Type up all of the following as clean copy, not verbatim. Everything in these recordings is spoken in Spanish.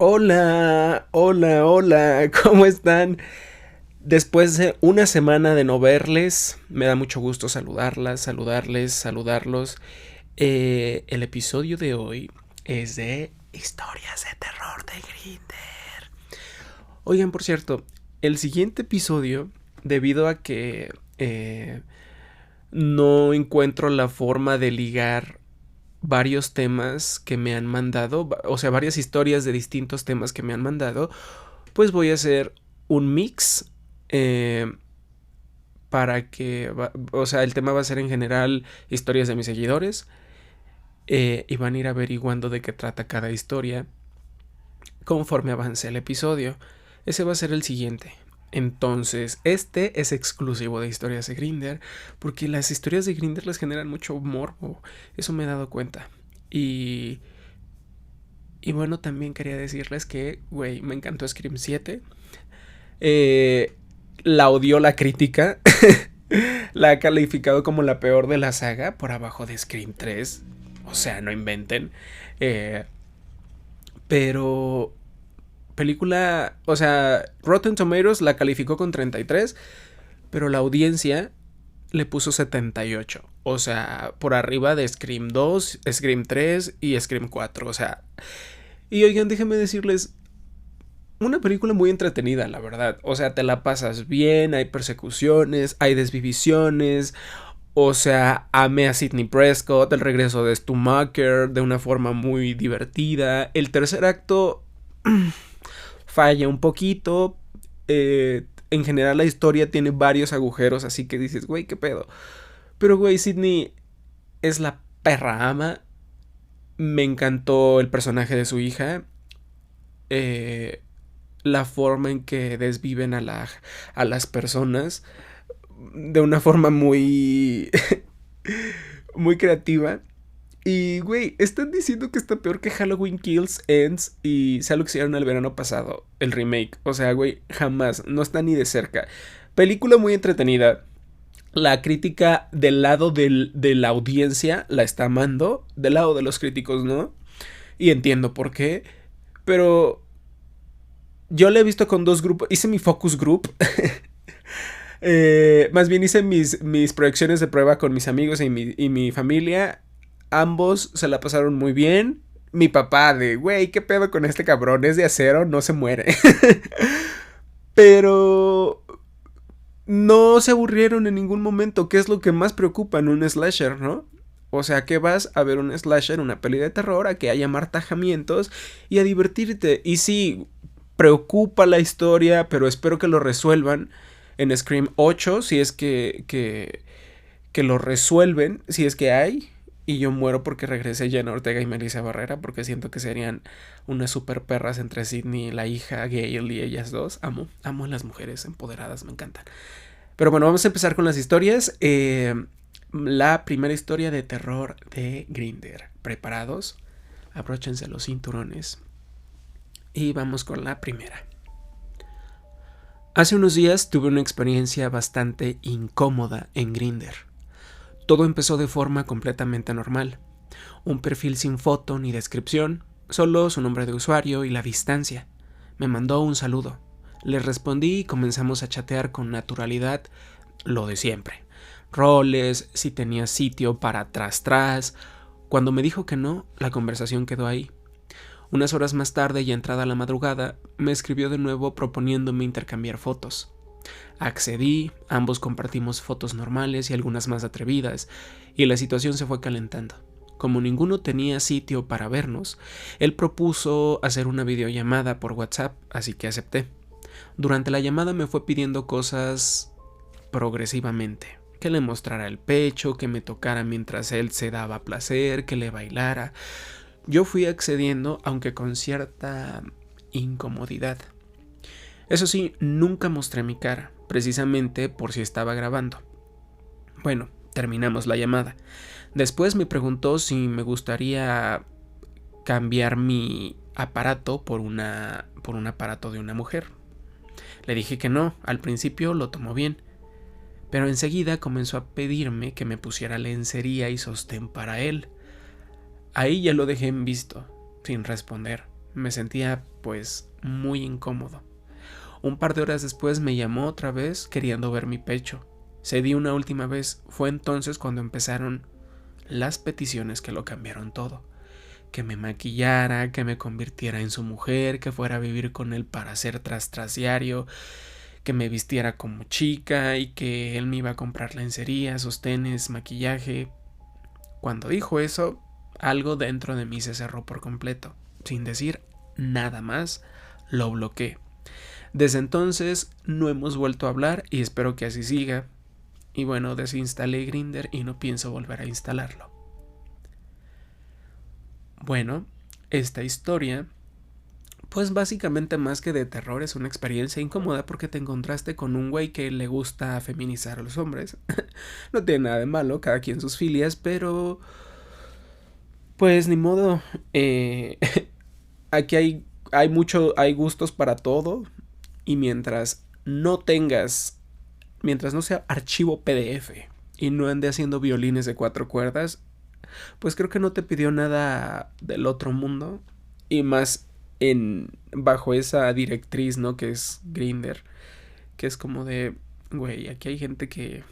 Hola, hola, hola, ¿cómo están? Después de una semana de no verles, me da mucho gusto saludarlos. El episodio de hoy es de historias de terror de Grindr. Oigan, por cierto, el siguiente episodio, debido a que no encuentro la forma de ligar varios temas que me han mandado, o sea, varias historias de distintos temas que me han mandado, pues voy a hacer un mix eh, para que, o sea, el tema va a ser en general historias de mis seguidores y van a ir averiguando de qué trata cada historia conforme avance el episodio. Ese va a ser el siguiente. Entonces, este es exclusivo de historias de Grindr, porque las historias de Grindr les generan mucho morbo. Eso me he dado cuenta. Y, y bueno, también quería decirles que, güey, me encantó Scream 7. Eh, la odió la crítica. La ha calificado como la peor de la saga, por abajo de Scream 3. O sea, no inventen. Eh, pero película, o sea, Rotten Tomatoes la calificó con 33, pero la audiencia le puso 78. O sea, por arriba de Scream 2, Scream 3 y Scream 4. O sea, y oigan, déjenme decirles, una película muy entretenida, la verdad. O sea, te la pasas bien, hay persecuciones, hay desvivisiones. O sea, amé a Sidney Prescott, el regreso de Stu Macher de una forma muy divertida. El tercer acto falla un poquito. En general la historia tiene varios agujeros, así que dices, güey, qué pedo. Pero, güey, Sidney es la perra ama. Me encantó el personaje de su hija. Eh, la forma en que desviven a las personas de una forma muy muy creativa. Y, güey, están diciendo que está peor que Halloween Kills Ends y sea lo que hicieron el verano pasado, el remake. O sea, güey, jamás, no está ni de cerca. Película muy entretenida. La crítica del lado de la audiencia la está amando, del lado de los críticos no. Y entiendo por qué. Pero yo la he visto con dos grupos. Hice mi focus group. Más bien hice mis proyecciones de prueba con mis amigos y mi familia. Ambos se la pasaron muy bien. Mi papá de, güey, ¿qué pedo con este cabrón? Es de acero, no se muere. Pero no se aburrieron en ningún momento, que es lo que más preocupa en un slasher, ¿no? O sea, que vas a ver un slasher, una peli de terror, a que haya martajamientos y a divertirte. Y sí, preocupa la historia, pero espero que lo resuelvan en Scream 8, si es que lo resuelven, si es que hay. Y yo muero porque regrese Jenna Ortega y Melissa Barrera, porque siento que serían unas super perras entre Sidney, la hija, Gail y ellas dos. Amo a las mujeres empoderadas, me encantan. Pero bueno, vamos a empezar con las historias. La primera historia de terror de Grindr. ¿Preparados? Abróchense los cinturones. Y vamos con la primera. Hace unos días tuve una experiencia bastante incómoda en Grindr. Todo empezó de forma completamente normal. Un perfil sin foto ni descripción, solo su nombre de usuario y la distancia. Me mandó un saludo. Le respondí y comenzamos a chatear con naturalidad, lo de siempre. Roles, si tenía sitio para tras. Cuando me dijo que no, la conversación quedó ahí. Unas horas más tarde y entrada la madrugada, me escribió de nuevo proponiéndome intercambiar fotos. Accedí, ambos compartimos fotos normales y algunas más atrevidas, y la situación se fue calentando. Como ninguno tenía sitio para vernos, él propuso hacer una videollamada por WhatsApp, así que acepté. Durante la llamada me fue pidiendo cosas progresivamente. Que le mostrara el pecho, que me tocara mientras él se daba placer, que le bailara. Yo fui accediendo, aunque con cierta incomodidad. Eso sí, nunca mostré mi cara, precisamente por si estaba grabando. Bueno, terminamos la llamada. Después me preguntó si me gustaría cambiar mi aparato por un aparato de una mujer. Le dije que no, al principio lo tomó bien, pero enseguida comenzó a pedirme que me pusiera lencería y sostén para él. Ahí ya lo dejé en visto, sin responder. Me sentía pues muy incómodo. Un par de horas después me llamó otra vez queriendo ver mi pecho. Cedí una última vez. Fue entonces cuando empezaron las peticiones que lo cambiaron todo. Que me maquillara, que me convirtiera en su mujer, que fuera a vivir con él para hacer tras diario, que me vistiera como chica y que él me iba a comprar lencería, sostenes, maquillaje. Cuando dijo eso, algo dentro de mí se cerró por completo. Sin decir nada más, lo bloqueé. Desde entonces no hemos vuelto a hablar y espero que así siga. Y bueno, desinstalé Grindr y no pienso volver a instalarlo. Bueno, esta historia, pues básicamente más que de terror, es una experiencia incómoda porque te encontraste con un güey que le gusta feminizar a los hombres. No tiene nada de malo, cada quien sus filias, pero pues ni modo. Aquí hay gustos para todo y mientras no sea archivo PDF y no ande haciendo violines de 4 cuerdas, pues creo que no te pidió nada del otro mundo. Y más bajo esa directriz, ¿no? Que es Grindr. Que es como de, güey, aquí hay gente que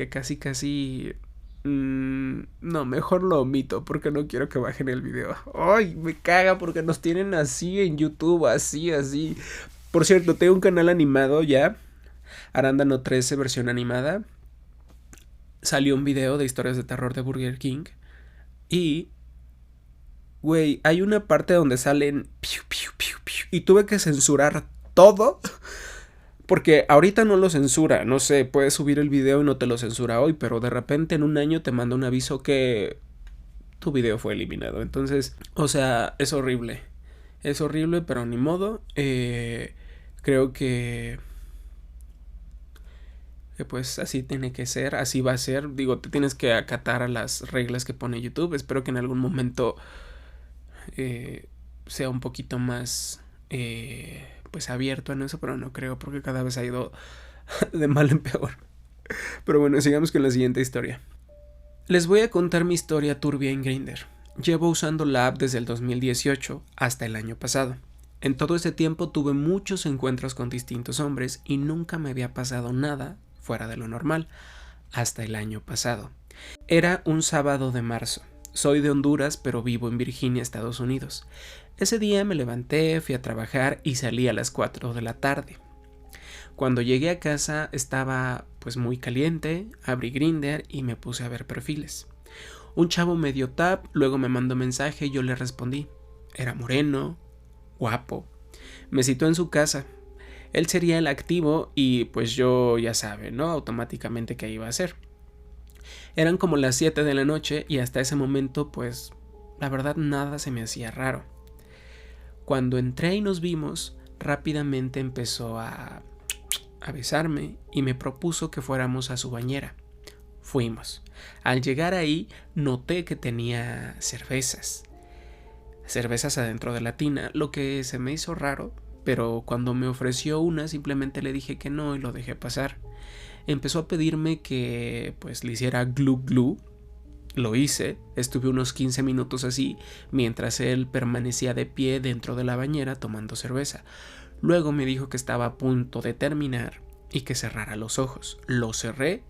casi... no, mejor lo omito porque no quiero que bajen el video. Ay, me caga porque nos tienen así en YouTube, así. Por cierto, tengo un canal animado ya. Arándano 13 versión animada. Salió un video de historias de terror de Burger King. Y güey, hay una parte donde salen piu, piu, piu, piu, y tuve que censurar todo porque ahorita no lo censura. No sé, puedes subir el video y no te lo censura hoy, pero de repente en un año te manda un aviso que tu video fue eliminado. Entonces, o sea, es horrible, pero ni modo. Creo que pues así tiene que ser, así va a ser. Digo, te tienes que acatar a las reglas que pone YouTube. Espero que en algún momento sea un poquito más pues abierto en eso, pero no creo porque cada vez ha ido de mal en peor. Pero bueno, sigamos con la siguiente historia. Les voy a contar mi historia turbia en Grindr. Llevo usando la app desde el 2018 hasta el año pasado. En todo ese tiempo tuve muchos encuentros con distintos hombres y nunca me había pasado nada fuera de lo normal, hasta el año pasado. Era un sábado de marzo. Soy de Honduras, pero vivo en Virginia, Estados Unidos. Ese día me levanté, fui a trabajar y salí a las 4 de la tarde. Cuando llegué a casa estaba pues muy caliente, abrí Grindr y me puse a ver perfiles. Un chavo me dio tap, luego me mandó mensaje y yo le respondí. Era moreno, guapo. Me citó en su casa. Él sería el activo y pues yo ya sabe, ¿no? Automáticamente qué iba a hacer. Eran como las 7 de la noche y hasta ese momento pues la verdad nada se me hacía raro. Cuando entré y nos vimos, rápidamente empezó a besarme y me propuso que fuéramos a su bañera. Fuimos. Al llegar ahí noté que tenía cervezas adentro de la tina, lo que se me hizo raro, pero cuando me ofreció una simplemente le dije que no y lo dejé pasar. Empezó a pedirme que pues le hiciera glu glu. Lo hice, estuve unos 15 minutos así, mientras él permanecía de pie dentro de la bañera tomando cerveza. Luego me dijo que estaba a punto de terminar y que cerrara los ojos. Lo cerré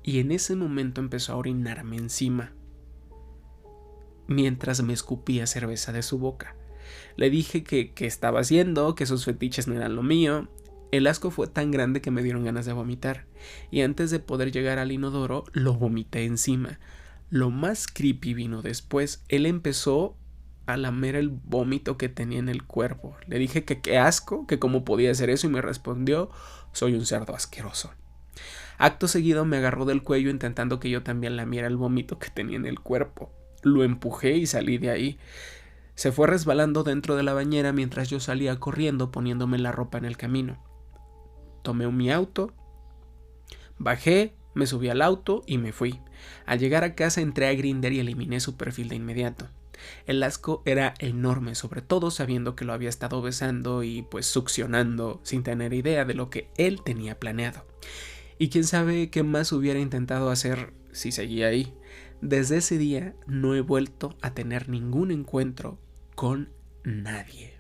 y en ese momento empezó a orinarme encima, mientras me escupía cerveza de su boca. Le dije que estaba haciendo, que sus fetiches no eran lo mío. El asco fue tan grande que me dieron ganas de vomitar, y antes de poder llegar al inodoro, lo vomité encima. Lo más creepy vino después. Él empezó a lamer el vómito que tenía en el cuerpo. Le dije que qué asco, que cómo podía hacer eso, y me respondió: soy un cerdo asqueroso. Acto seguido me agarró del cuello intentando que yo también lamiera el vómito que tenía en el cuerpo. Lo empujé y salí de ahí. Se fue resbalando dentro de la bañera mientras yo salía corriendo poniéndome la ropa en el camino. Tomé mi auto, bajé, me subí al auto y me fui. Al llegar a casa entré a Grindr y eliminé su perfil de inmediato. El asco era enorme, sobre todo sabiendo que lo había estado besando y pues succionando sin tener idea de lo que él tenía planeado. Y quién sabe qué más hubiera intentado hacer si seguía ahí. Desde ese día no he vuelto a tener ningún encuentro con nadie.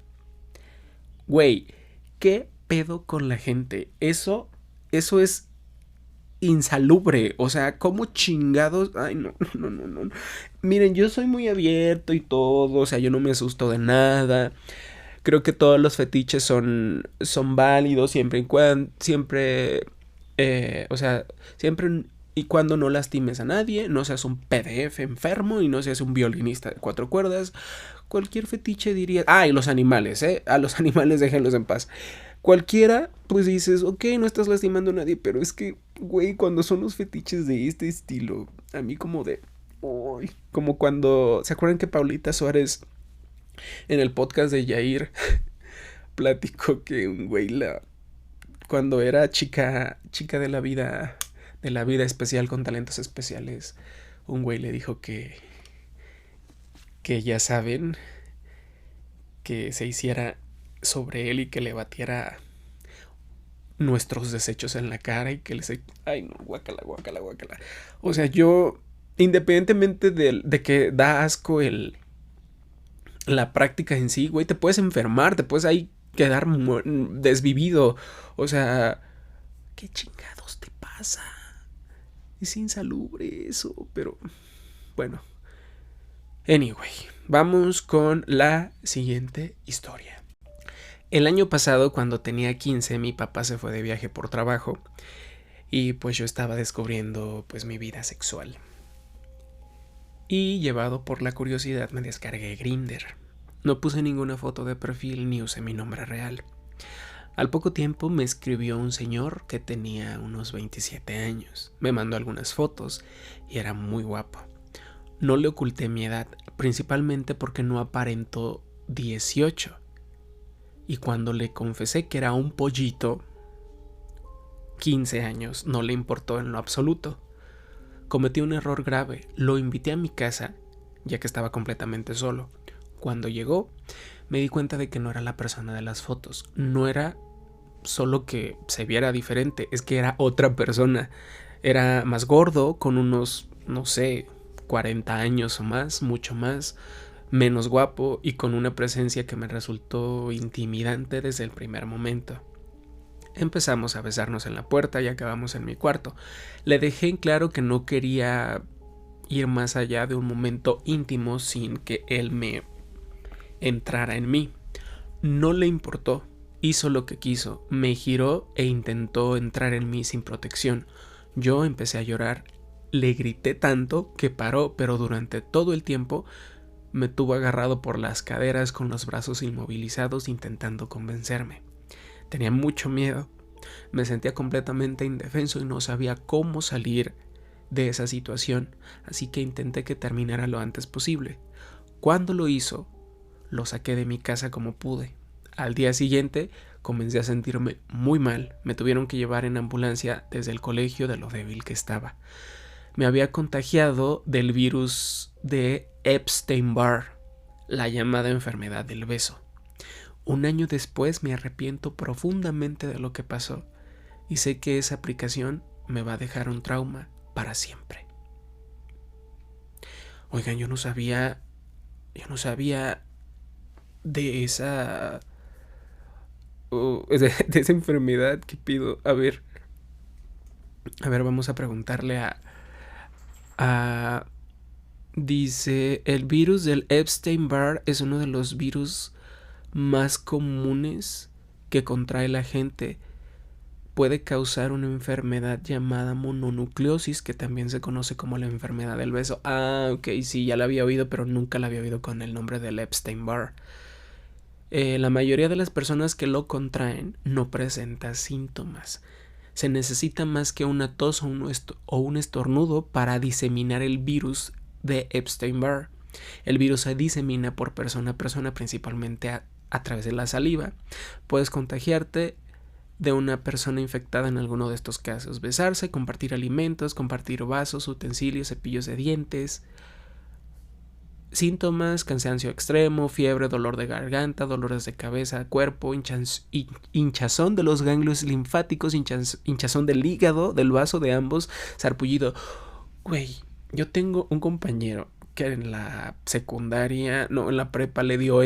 Güey, ¿qué pedo con la gente? Eso es insalubre. O sea, ¿cómo chingados? Ay, no. Miren, yo soy muy abierto y todo. O sea, yo no me asusto de nada. Creo que todos los fetiches son válidos siempre y cuando, o sea, siempre y cuando no lastimes a nadie, no seas un PDF enfermo y no seas un violinista de 4 cuerdas. Cualquier fetiche diría... Ah, y los animales, a los animales déjenlos en paz. Cualquiera, pues dices, ok, no estás lastimando a nadie, pero es que, güey, cuando son los fetiches de este estilo, a mí como de... Uy, como cuando... ¿Se acuerdan que Paulita Suárez en el podcast de Yair platicó que un güey cuando era chica de la vida especial con talentos especiales, un güey le dijo que ya saben, que se hiciera sobre él y que le batiera nuestros desechos en la cara y que les... Ay, no, guácala. O sea, yo, independientemente de que da asco la práctica en sí, güey, te puedes enfermar, te puedes ahí quedar desvivido. O sea, ¿qué chingados te pasa? Es insalubre eso, pero bueno. Anyway, vamos con la siguiente historia. El año pasado, cuando tenía 15, mi papá se fue de viaje por trabajo y pues yo estaba descubriendo pues mi vida sexual. Y llevado por la curiosidad me descargué Grindr. No puse ninguna foto de perfil ni usé mi nombre real. Al poco tiempo me escribió un señor que tenía unos 27 años. Me mandó algunas fotos y era muy guapo. No le oculté mi edad, principalmente porque no aparentó 18. Y cuando le confesé que era un pollito, 15 años, no le importó en lo absoluto. Cometí un error grave, lo invité a mi casa, ya que estaba completamente solo. Cuando llegó, me di cuenta de que no era la persona de las fotos. No era solo que se viera diferente, es que era otra persona. Era más gordo, con unos, no sé, 40 años o más, mucho más, menos guapo y con una presencia que me resultó intimidante desde el primer momento. Empezamos a besarnos en la puerta y acabamos en mi cuarto. Le dejé en claro que no quería ir más allá de un momento íntimo sin que él me entrara en mí. No le importó, hizo lo que quiso, me giró e intentó entrar en mí sin protección. Yo empecé a llorar, le grité tanto que paró, pero durante todo el tiempo me tuvo agarrado por las caderas con los brazos inmovilizados intentando convencerme. Tenía mucho miedo, me sentía completamente indefenso y no sabía cómo salir de esa situación, así que intenté que terminara lo antes posible. Cuando lo hizo, lo saqué de mi casa como pude. Al día siguiente comencé a sentirme muy mal, me tuvieron que llevar en ambulancia desde el colegio de lo débil que estaba. Me había contagiado del virus de Epstein-Barr, la llamada enfermedad del beso. Un año después me arrepiento profundamente de lo que pasó y sé que esa aplicación me va a dejar un trauma para siempre. Oigan, yo no sabía de esa de esa enfermedad que pido. A ver, vamos a preguntarle a dice, el virus del Epstein-Barr es uno de los virus más comunes que contrae la gente. Puede causar una enfermedad llamada mononucleosis, que también se conoce como la enfermedad del beso. Ah, ok, sí, ya la había oído, pero nunca la había oído con el nombre del Epstein-Barr. La mayoría de las personas que lo contraen no presenta síntomas. Se necesita más que una tos o un estornudo para diseminar el virus de Epstein-Barr. El virus se disemina por persona a persona, principalmente a través de la saliva. Puedes contagiarte de una persona infectada en alguno de estos casos. Besarse, compartir alimentos, compartir vasos, utensilios, cepillos de dientes. Síntomas: cansancio extremo, fiebre, dolor de garganta, dolores de cabeza, cuerpo, hinchazón de los ganglios linfáticos, hinchazón del hígado, del vaso de ambos, sarpullido. Güey, yo tengo un compañero que en la secundaria, no, en la prepa le dio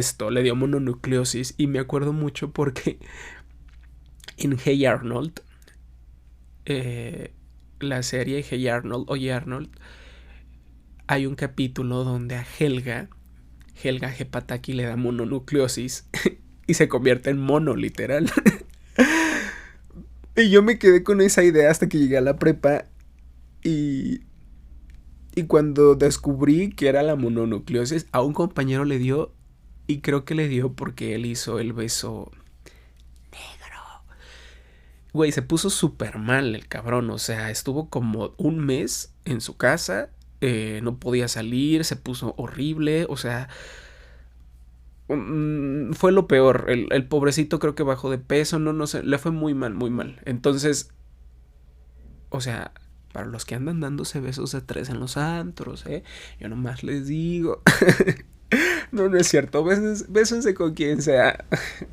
mononucleosis. Y me acuerdo mucho porque en Hey Arnold, la serie Hey Arnold, Oye Arnold, hay un capítulo donde a Helga Hepataki le da mononucleosis y se convierte en mono, literal. Y yo me quedé con esa idea hasta que llegué a la prepa y cuando descubrí que era la mononucleosis, a un compañero le dio, y creo que le dio porque él hizo el beso negro. Güey, se puso súper mal el cabrón, o sea, estuvo como un mes en su casa, no podía salir, se puso horrible, o sea, fue lo peor. El pobrecito creo que bajó de peso, no sé, le fue muy mal, muy mal. Entonces, o sea, para los que andan dándose besos de 3 en los antros, yo nomás les digo. No es cierto, bésense con quien sea.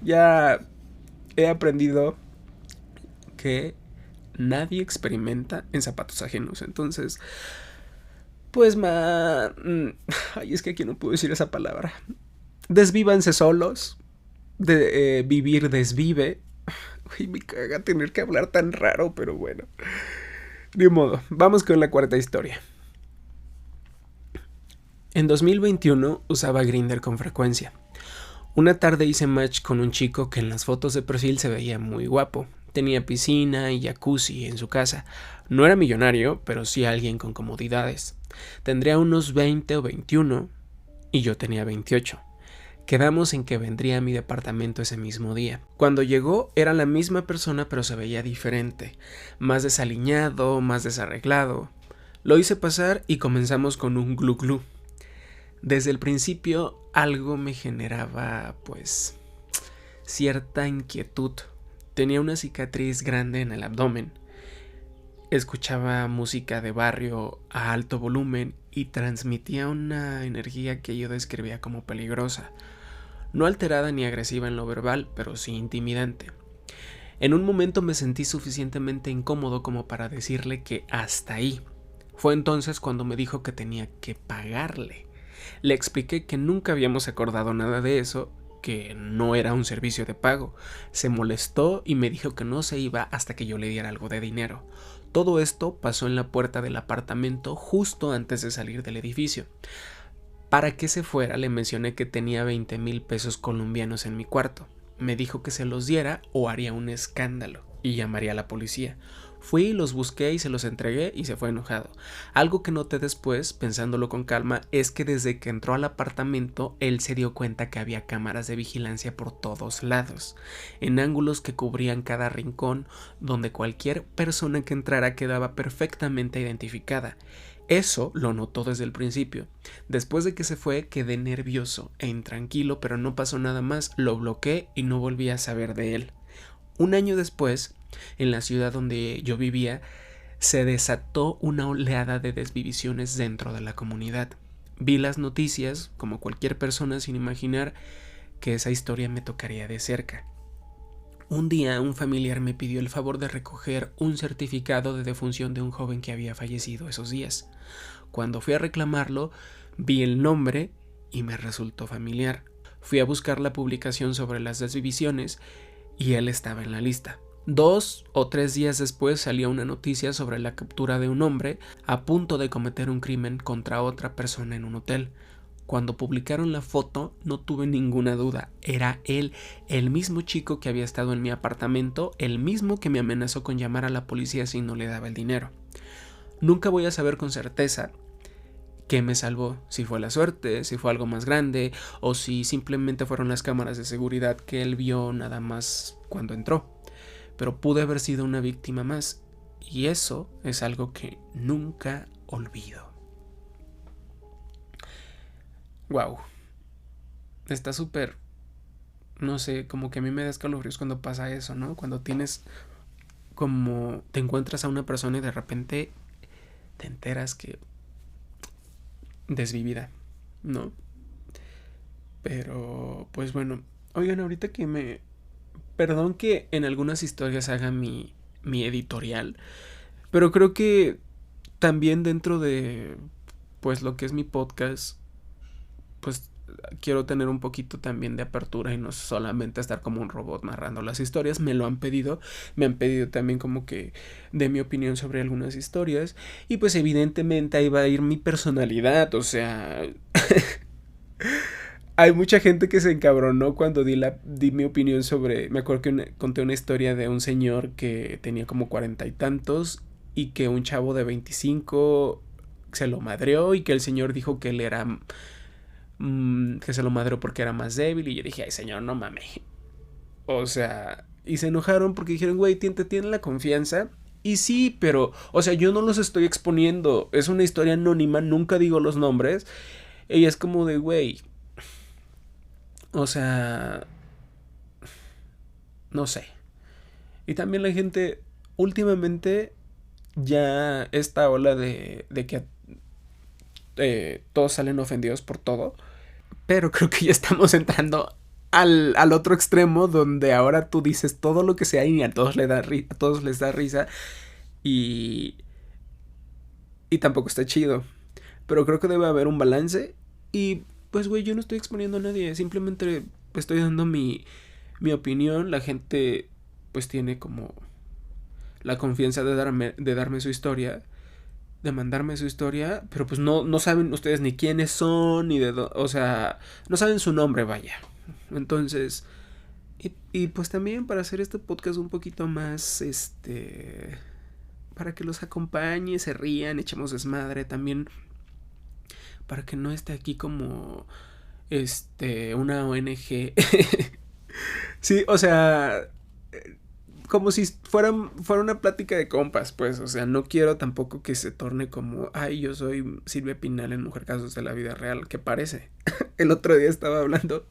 Ya he aprendido que nadie experimenta en zapatos ajenos. Entonces, pues ay, es que aquí no puedo decir esa palabra. Desvívanse solos. Vivir desvive. Uy, me caga tener que hablar tan raro, pero bueno. De modo, vamos con la cuarta historia. En 2021 usaba Grindr con frecuencia. Una tarde hice match con un chico que en las fotos de perfil se veía muy guapo. Tenía piscina y jacuzzi en su casa. No era millonario, pero sí alguien con comodidades. Tendría unos 20 o 21 y yo tenía 28. Quedamos en que vendría a mi departamento ese mismo día. Cuando llegó era la misma persona, pero se veía diferente, más desaliñado, más desarreglado. Lo hice pasar y comenzamos con un glu glu. Desde el principio algo me generaba, pues, cierta inquietud. Tenía una cicatriz grande en el abdomen. Escuchaba música de barrio a alto volumen y transmitía una energía que yo describía como peligrosa. No alterada ni agresiva en lo verbal, pero sí intimidante. En un momento me sentí suficientemente incómodo como para decirle que hasta ahí. Fue entonces cuando me dijo que tenía que pagarle. Le expliqué que nunca habíamos acordado nada de eso, que no era un servicio de pago. Se molestó y me dijo que no se iba hasta que yo le diera algo de dinero. Todo esto pasó en la puerta del apartamento justo antes de salir del edificio. Para que se fuera le mencioné que tenía 20,000 pesos colombianos en mi cuarto. Me dijo que se los diera o haría un escándalo y llamaría a la policía. Fui, los busqué y se los entregué y se fue enojado. Algo que noté después, pensándolo con calma, es que desde que entró al apartamento él se dio cuenta que había cámaras de vigilancia por todos lados, en ángulos que cubrían cada rincón, donde cualquier persona que entrara quedaba perfectamente identificada. Eso lo notó desde el principio. Después de que se fue, quedé nervioso e intranquilo, pero no pasó nada más. Lo bloqueé y no volví a saber de él. Un año después, en la ciudad donde yo vivía, se desató una oleada de desvivisiones dentro de la comunidad. Vi las noticias, como cualquier persona, sin imaginar que esa historia me tocaría de cerca. Un día un familiar me pidió el favor de recoger un certificado de defunción de un joven que había fallecido esos días. Cuando fui a reclamarlo, vi el nombre y me resultó familiar. Fui a buscar la publicación sobre las desvivisiones y él estaba en la lista. 2 o 3 días después salió una noticia sobre la captura de un hombre a punto de cometer un crimen contra otra persona en un hotel. Cuando publicaron la foto no tuve ninguna duda, era él, el mismo chico que había estado en mi apartamento, el mismo que me amenazó con llamar a la policía si no le daba el dinero. Nunca voy a saber con certeza qué me salvó, si fue la suerte, si fue algo más grande o si simplemente fueron las cámaras de seguridad que él vio nada más cuando entró. Pero pude haber sido una víctima más y eso es algo que nunca olvido. Wow, está súper, no sé, como que a mí me da escalofríos cuando pasa eso, ¿no? Cuando tienes, como te encuentras a una persona y de repente te enteras que desvivida, ¿no? Pero, pues bueno, oigan, ahorita que perdón que en algunas historias haga mi editorial, pero creo que también dentro de pues lo que es mi podcast, pues quiero tener un poquito también de apertura y no solamente estar como un robot narrando las historias. Me lo han pedido, me han pedido también como que dé mi opinión sobre algunas historias y pues evidentemente ahí va a ir mi personalidad, o sea... Hay mucha gente que se encabronó cuando di mi opinión sobre... Me acuerdo que conté una historia de un señor que tenía como 40 y tantos y que un chavo de 25 se lo madreó y que el señor dijo que él era... que se lo madreó porque era más débil y yo dije, ay señor, no mames. O sea, y se enojaron porque dijeron, güey, te tiene la confianza. Y sí, pero, o sea, yo no los estoy exponiendo. Es una historia anónima, nunca digo los nombres. Ella es como de, güey, o sea, no sé. Y también la gente, últimamente, ya esta ola de que todos salen ofendidos por todo. Pero creo que ya estamos entrando al otro extremo donde ahora tú dices todo lo que sea y a todos, a todos les da risa y, y tampoco está chido. Pero creo que debe haber un balance y pues güey, yo no estoy exponiendo a nadie, simplemente estoy dando mi opinión. La gente pues tiene como la confianza de darme su historia, de mandarme su historia, pero pues no saben ustedes ni quiénes son, ni o sea, no saben su nombre, vaya. Entonces, y pues también para hacer este podcast un poquito más, para que los acompañe, se rían, echemos desmadre, también para que no esté aquí como, una ONG. Sí, o sea, como si fuera una plática de compas, pues, o sea, no quiero tampoco que se torne como, ay, yo soy Silvia Pinal en Mujer Casos de la Vida Real, que parece. El otro día estaba hablando,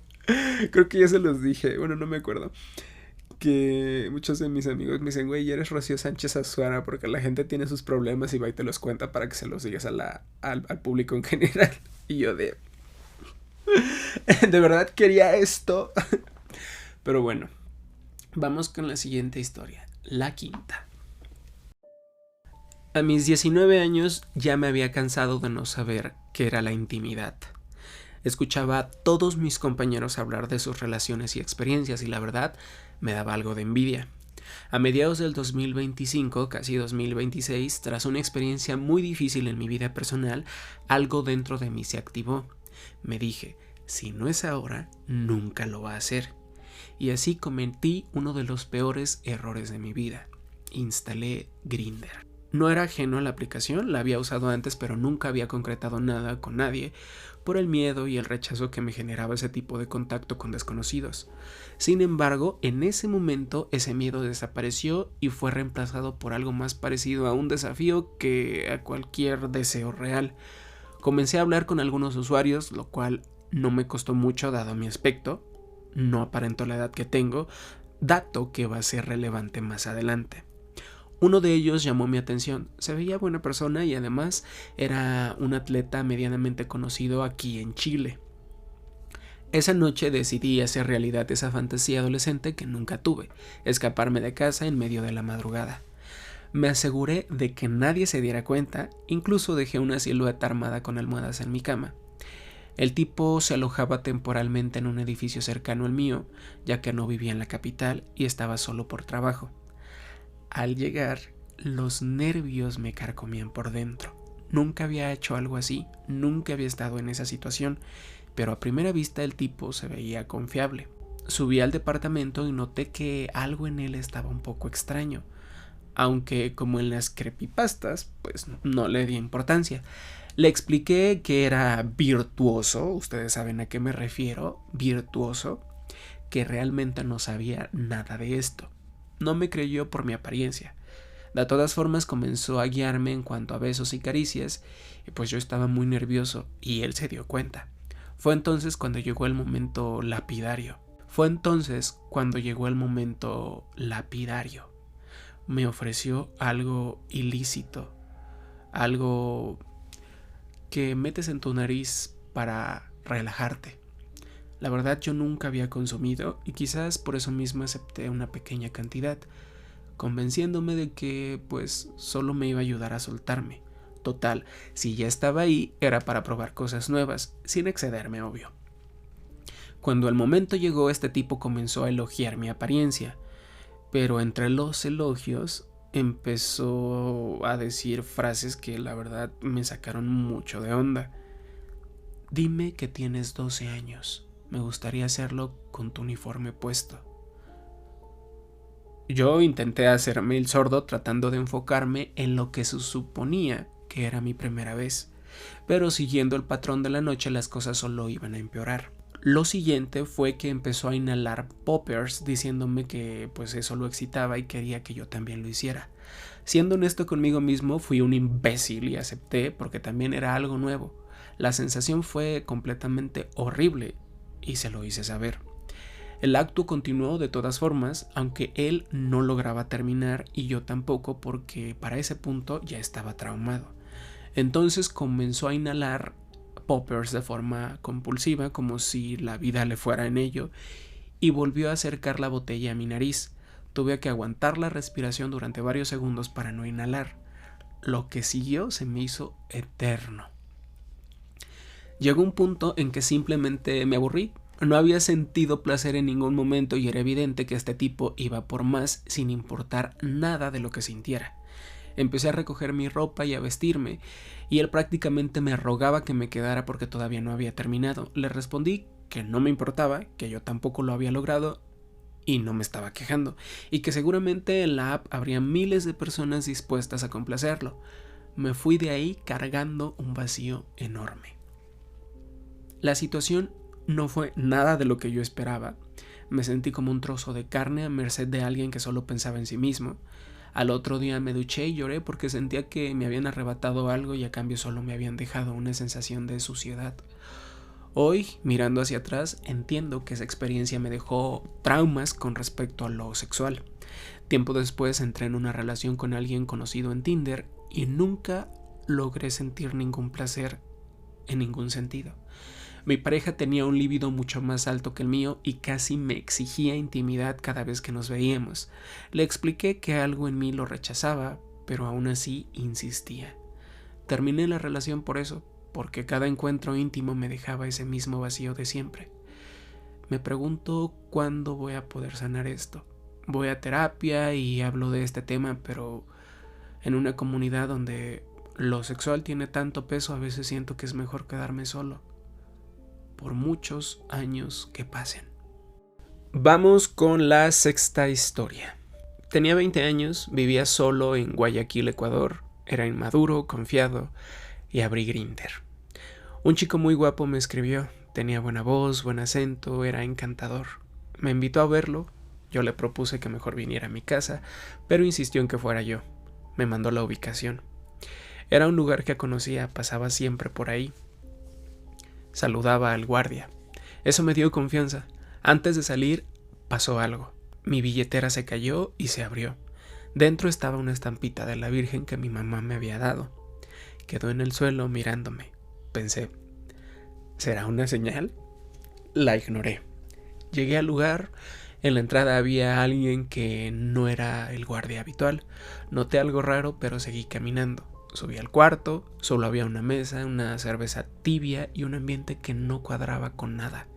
creo que ya se los dije, bueno, no me acuerdo, que muchos de mis amigos me dicen, güey, eres Rocío Sánchez Azuara, porque la gente tiene sus problemas y va y te los cuenta para que se los digas al público en general. Y yo de verdad quería esto. Pero bueno, vamos con la siguiente historia, la quinta. A mis 19 años ya me había cansado de no saber qué era la intimidad. Escuchaba a todos mis compañeros hablar de sus relaciones y experiencias y la verdad me daba algo de envidia. A mediados del 2025, casi 2026, tras una experiencia muy difícil en mi vida personal, algo dentro de mí se activó. Me dije, si no es ahora, nunca lo va a hacer. Y así cometí uno de los peores errores de mi vida. Instalé Grindr. No era ajeno a la aplicación, la había usado antes, pero nunca había concretado nada con nadie por el miedo y el rechazo que me generaba ese tipo de contacto con desconocidos. Sin embargo, en ese momento ese miedo desapareció y fue reemplazado por algo más parecido a un desafío que a cualquier deseo real. Comencé a hablar con algunos usuarios, lo cual no me costó mucho dado mi aspecto. No aparento la edad que tengo, dato que va a ser relevante más adelante. Uno de ellos llamó mi atención, se veía buena persona y además era un atleta medianamente conocido aquí en Chile. Esa noche decidí hacer realidad esa fantasía adolescente que nunca tuve, escaparme de casa en medio de la madrugada. Me aseguré de que nadie se diera cuenta, incluso dejé una silueta armada con almohadas en mi cama. El tipo se alojaba temporalmente en un edificio cercano al mío, ya que no vivía en la capital y estaba solo por trabajo. Al llegar, los nervios me carcomían por dentro. Nunca había hecho algo así, nunca había estado en esa situación, pero a primera vista el tipo se veía confiable. Subí al departamento y noté que algo en él estaba un poco extraño, aunque como en las creepypastas, pues no le di importancia. Le expliqué que era virtuoso, ustedes saben a qué me refiero, virtuoso, que realmente no sabía nada de esto. No me creyó por mi apariencia. De todas formas comenzó a guiarme en cuanto a besos y caricias, y pues yo estaba muy nervioso y él se dio cuenta. Fue entonces cuando llegó el momento lapidario. Me ofreció algo ilícito, algo que metes en tu nariz para relajarte. La verdad yo nunca había consumido y quizás por eso mismo acepté una pequeña cantidad, convenciéndome de que pues solo me iba a ayudar a soltarme. Total, si ya estaba ahí, era para probar cosas nuevas, sin excederme, obvio. Cuando el momento llegó, este tipo comenzó a elogiar mi apariencia, pero entre los elogios empezó a decir frases que la verdad me sacaron mucho de onda. Dime que tienes 12 años, me gustaría hacerlo con tu uniforme puesto. Yo intenté hacerme el sordo tratando de enfocarme en lo que se suponía que era mi primera vez, pero siguiendo el patrón de la noche las cosas solo iban a empeorar. Lo siguiente fue que empezó a inhalar poppers diciéndome que pues eso lo excitaba y quería que yo también lo hiciera. Siendo honesto conmigo mismo, fui un imbécil y acepté porque también era algo nuevo. La sensación fue completamente horrible y se lo hice saber. El acto continuó de todas formas, aunque él no lograba terminar y yo tampoco porque para ese punto ya estaba traumado. Entonces comenzó a inhalar poppers de forma compulsiva, como si la vida le fuera en ello, y volvió a acercar la botella a mi nariz. Tuve que aguantar la respiración durante varios segundos para no inhalar. Lo que siguió se me hizo eterno. Llegó un punto en que simplemente me aburrí. No había sentido placer en ningún momento y era evidente que este tipo iba por más sin importar nada de lo que sintiera. Empecé a recoger mi ropa y a vestirme, y él prácticamente me rogaba que me quedara porque todavía no había terminado. Le respondí que no me importaba, que yo tampoco lo había logrado y no me estaba quejando, y que seguramente en la app habría miles de personas dispuestas a complacerlo. Me fui de ahí cargando un vacío enorme. La situación no fue nada de lo que yo esperaba. Me sentí como un trozo de carne a merced de alguien que solo pensaba en sí mismo. Al otro día me duché y lloré porque sentía que me habían arrebatado algo y a cambio solo me habían dejado una sensación de suciedad. Hoy, mirando hacia atrás, entiendo que esa experiencia me dejó traumas con respecto a lo sexual. Tiempo después entré en una relación con alguien conocido en Tinder y nunca logré sentir ningún placer en ningún sentido. Mi pareja tenía un libido mucho más alto que el mío y casi me exigía intimidad cada vez que nos veíamos. Le expliqué que algo en mí lo rechazaba, pero aún así insistía. Terminé la relación por eso, porque cada encuentro íntimo me dejaba ese mismo vacío de siempre. Me pregunto cuándo voy a poder sanar esto. Voy a terapia y hablo de este tema, pero en una comunidad donde lo sexual tiene tanto peso, a veces siento que es mejor quedarme solo. Por muchos años que pasen. Vamos con la sexta historia. Tenía 20 años, vivía solo en Guayaquil, Ecuador. Era inmaduro, confiado y abrí Grindr. Un chico muy guapo me escribió. Tenía buena voz, buen acento, era encantador. Me invitó a verlo. Yo le propuse que mejor viniera a mi casa, pero insistió en que fuera yo. Me mandó la ubicación. Era un lugar que conocía, pasaba siempre por ahí. Saludaba al guardia. Eso me dio confianza. Antes de salir, pasó algo. Mi billetera se cayó y se abrió. Dentro estaba una estampita de la Virgen que mi mamá me había dado. Quedó en el suelo mirándome. Pensé, ¿será una señal? La ignoré. Llegué al lugar. En la entrada había alguien que no era el guardia habitual. Noté algo raro, pero seguí caminando. Subí al cuarto, solo había una mesa, una cerveza tibia y un ambiente que no cuadraba con nada.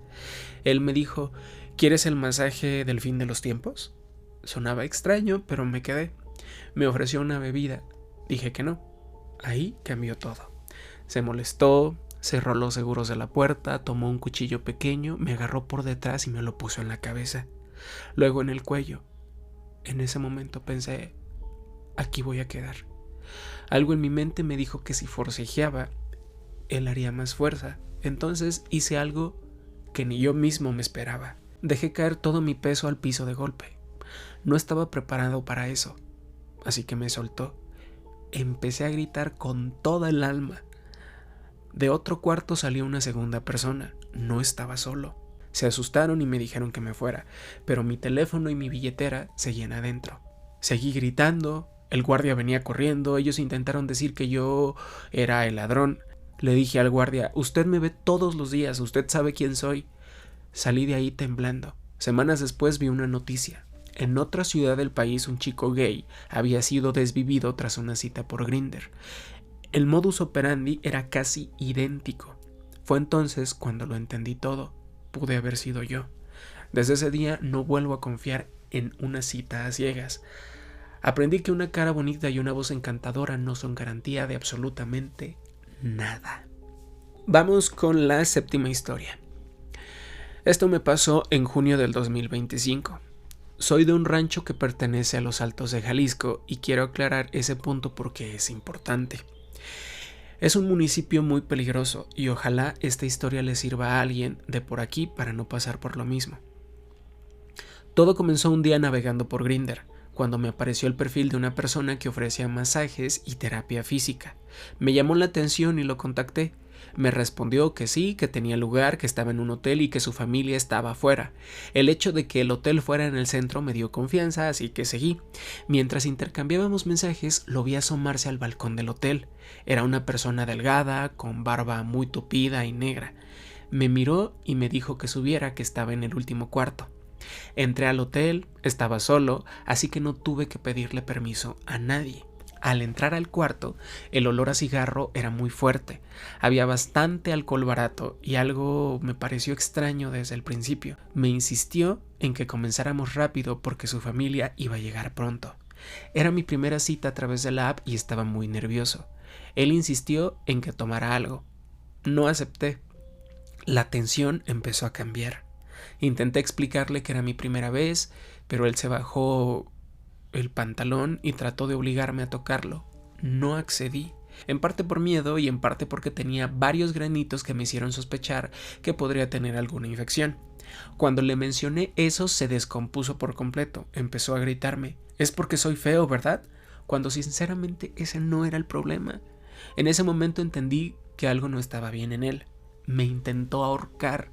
Él me dijo, ¿quieres el masaje del fin de los tiempos? Sonaba extraño, pero me quedé. Me ofreció una bebida. Dije que no. Ahí cambió todo. Se molestó, cerró los seguros de la puerta, tomó un cuchillo pequeño, me agarró por detrás y me lo puso en la cabeza. Luego en el cuello. En ese momento pensé, aquí voy a quedar. Algo en mi mente me dijo que si forcejeaba, él haría más fuerza. Entonces hice algo que ni yo mismo me esperaba. Dejé caer todo mi peso al piso de golpe. No estaba preparado para eso, así que me soltó. Empecé a gritar con toda el alma. De otro cuarto salió una segunda persona. No estaba solo. Se asustaron y me dijeron que me fuera, pero mi teléfono y mi billetera seguían adentro. Seguí gritando. El guardia venía corriendo, ellos intentaron decir que yo era el ladrón. Le dije al guardia, usted me ve todos los días, usted sabe quién soy. Salí de ahí temblando. Semanas después vi una noticia. En otra ciudad del país un chico gay había sido desvivido tras una cita por Grindr. El modus operandi era casi idéntico. Fue entonces cuando lo entendí todo. Pude haber sido yo. Desde ese día no vuelvo a confiar en una cita a ciegas. Aprendí que una cara bonita y una voz encantadora no son garantía de absolutamente nada. Vamos con la séptima historia. Esto me pasó en junio del 2025. Soy de un rancho que pertenece a los Altos de Jalisco y quiero aclarar ese punto porque es importante. Es un municipio muy peligroso y ojalá esta historia le sirva a alguien de por aquí para no pasar por lo mismo. Todo comenzó un día navegando por Grindr, cuando me apareció el perfil de una persona que ofrecía masajes y terapia física. Me llamó la atención y lo contacté. Me respondió que sí, que tenía lugar, que estaba en un hotel y que su familia estaba afuera. El hecho de que el hotel fuera en el centro me dio confianza, así que seguí. Mientras intercambiábamos mensajes, lo vi asomarse al balcón del hotel. Era una persona delgada, con barba muy tupida y negra. Me miró y me dijo que subiera, que estaba en el último cuarto. Entré al hotel, estaba solo, así que no tuve que pedirle permiso a nadie. Al entrar al cuarto, el olor a cigarro era muy fuerte. Había bastante alcohol barato y algo me pareció extraño desde el principio. Me insistió en que comenzáramos rápido porque su familia iba a llegar pronto. Era mi primera cita a través de la app y estaba muy nervioso. Él insistió en que tomara algo. No acepté. La tensión empezó a cambiar. Intenté explicarle que era mi primera vez, pero él se bajó el pantalón y trató de obligarme a tocarlo. No accedí, en parte por miedo y en parte porque tenía varios granitos que me hicieron sospechar que podría tener alguna infección. Cuando le mencioné eso, se descompuso por completo. Empezó a gritarme: «Es porque soy feo, ¿verdad?», cuando sinceramente ese no era el problema. En ese momento entendí que algo no estaba bien en él. Me intentó ahorcar.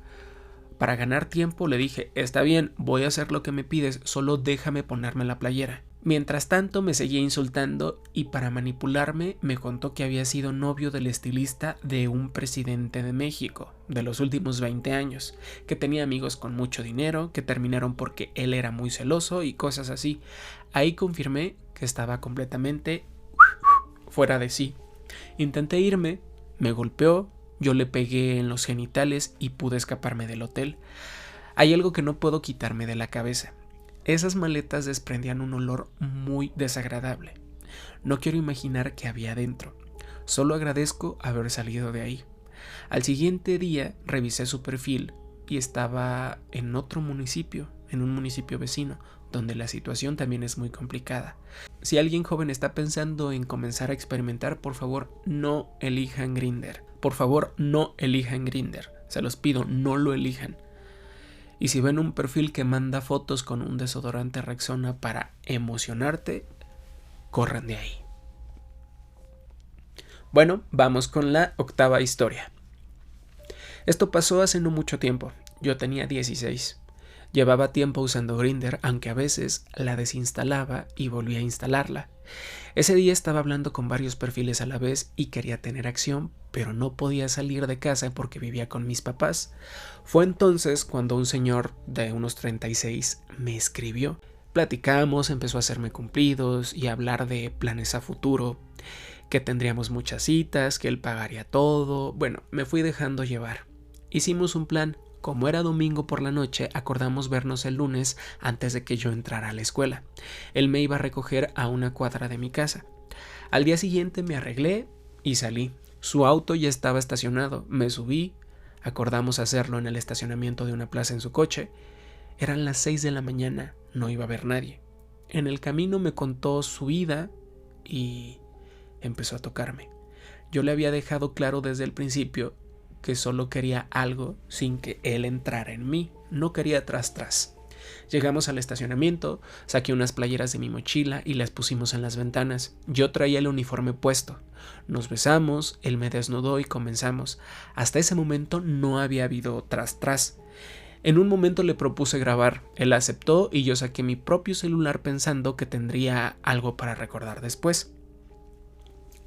Para ganar tiempo le dije: «Está bien, voy a hacer lo que me pides, solo déjame ponerme la playera». Mientras tanto me seguía insultando y para manipularme me contó que había sido novio del estilista de un presidente de México de los últimos 20 años, que tenía amigos con mucho dinero, que terminaron porque él era muy celoso y cosas así. Ahí confirmé que estaba completamente fuera de sí. Intenté irme, me golpeó, yo le pegué en los genitales y pude escaparme del hotel. Hay algo que no puedo quitarme de la cabeza. Esas maletas desprendían un olor muy desagradable. No quiero imaginar qué había adentro. Solo agradezco haber salido de ahí. Al siguiente día revisé su perfil y estaba en otro municipio, en un municipio vecino, donde la situación también es muy complicada. Si alguien joven está pensando en comenzar a experimentar, por favor, no elijan Grindr. Por favor, no elijan Grindr. Se los pido, no lo elijan. Y si ven un perfil que manda fotos con un desodorante Rexona para emocionarte, corran de ahí. Bueno, vamos con la octava historia. Esto pasó hace no mucho tiempo. Yo tenía 16. Llevaba tiempo usando Grindr, aunque a veces la desinstalaba y volvía a instalarla. Ese día estaba hablando con varios perfiles a la vez y quería tener acción, pero no podía salir de casa porque vivía con mis papás. Fue entonces cuando un señor de unos 36 me escribió. Platicamos, empezó a hacerme cumplidos y a hablar de planes a futuro, que tendríamos muchas citas, que él pagaría todo. Bueno, me fui dejando llevar. Hicimos un plan. Como era domingo por la noche, acordamos vernos el lunes antes de que yo entrara a la escuela. Él me iba a recoger a una cuadra de mi casa. Al día siguiente me arreglé y salí. Su auto ya estaba estacionado. Me subí. Acordamos hacerlo en el estacionamiento de una plaza en su coche. Eran las 6 de la mañana. No iba a haber nadie. En el camino me contó su vida y empezó a tocarme. Yo le había dejado claro desde el principio que solo quería algo sin que él entrara en mí. No quería tras. Llegamos al estacionamiento, saqué unas playeras de mi mochila y las pusimos en las ventanas. Yo traía el uniforme puesto. Nos besamos, él me desnudó y comenzamos. Hasta ese momento no había habido tras. En un momento le propuse grabar. Él aceptó y yo saqué mi propio celular pensando que tendría algo para recordar después.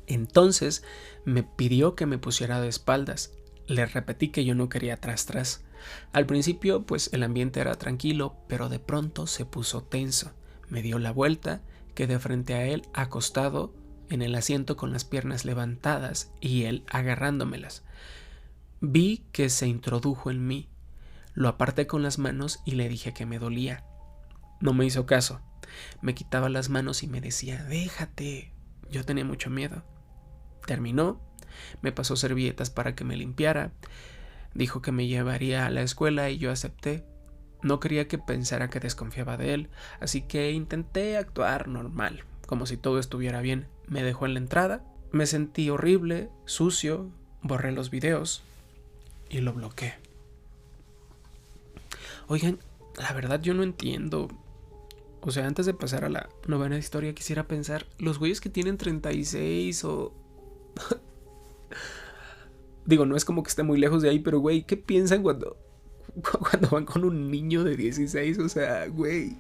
Entonces me pidió que me pusiera de espaldas. Le repetí que yo no quería tras. Al principio, pues el ambiente era tranquilo, pero de pronto se puso tenso. Me dio la vuelta, quedé frente a él, acostado en el asiento con las piernas levantadas y él agarrándomelas. Vi que se introdujo en mí. Lo aparté con las manos y le dije que me dolía. No me hizo caso. Me quitaba las manos y me decía, déjate. Yo tenía mucho miedo. Terminó, me pasó servilletas para que me limpiara, dijo que me llevaría a la escuela y yo acepté. No quería que pensara que desconfiaba de él, así que intenté actuar normal, como si todo estuviera bien. Me dejó en la entrada, me sentí horrible, sucio, borré los videos y lo bloqueé. Oigan, la verdad yo no entiendo. O sea, antes de pasar a la novena historia quisiera pensar, los güeyes que tienen 36 o... Digo, no es como que esté muy lejos de ahí, pero güey, ¿qué piensan cuando van con un niño de 16? O sea, güey,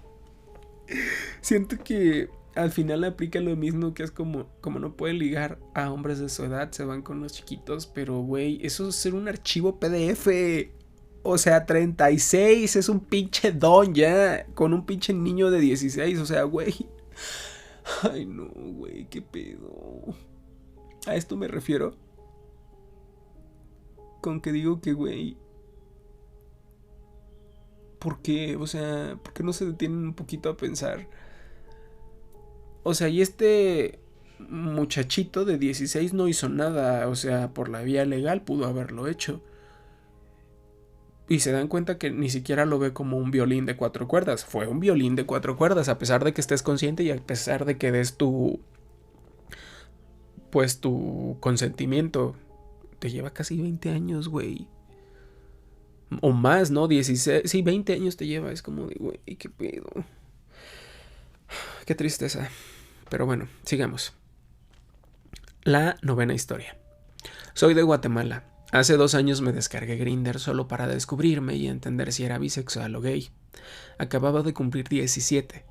siento que al final aplica lo mismo, que es como no pueden ligar a hombres de su edad, se van con los chiquitos, pero güey, eso es ser un archivo PDF. O sea, 36 es un pinche don ya, con un pinche niño de 16, o sea, güey. Ay, no, güey, qué pedo. A esto me refiero con que digo que, güey, ¿por qué? O sea, ¿por qué no se detienen un poquito a pensar? O sea, y este muchachito de 16 no hizo nada, o sea, por la vía legal pudo haberlo hecho. Y se dan cuenta que ni siquiera lo ve como un violín de 4 cuerdas. Fue un violín de 4 cuerdas, a pesar de que estés consciente y a pesar de que des tu consentimiento. Te lleva casi 20 años, güey. O más, ¿no? 16, sí, 20 años te lleva. Es como de, güey, qué pedo. Qué tristeza. Pero bueno, sigamos. La novena historia. Soy de Guatemala. Hace 2 años me descargué Grindr solo para descubrirme y entender si era bisexual o gay. Acababa de cumplir 17.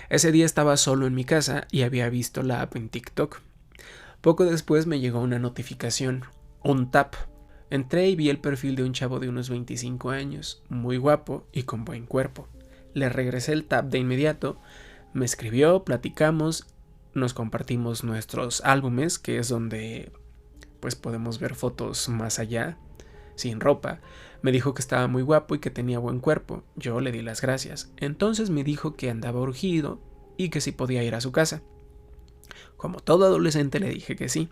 Ese día estaba solo en mi casa y había visto la app en TikTok. Poco después me llegó una notificación, un tap. Entré y vi el perfil de un chavo de unos 25 años, muy guapo y con buen cuerpo. Le regresé el tap de inmediato, me escribió, platicamos, nos compartimos nuestros álbumes, que es donde pues podemos ver fotos más allá, sin ropa. Me dijo que estaba muy guapo y que tenía buen cuerpo. Yo le di las gracias. Entonces me dijo que andaba urgido y que si podía ir a su casa. Como todo adolescente le dije que sí.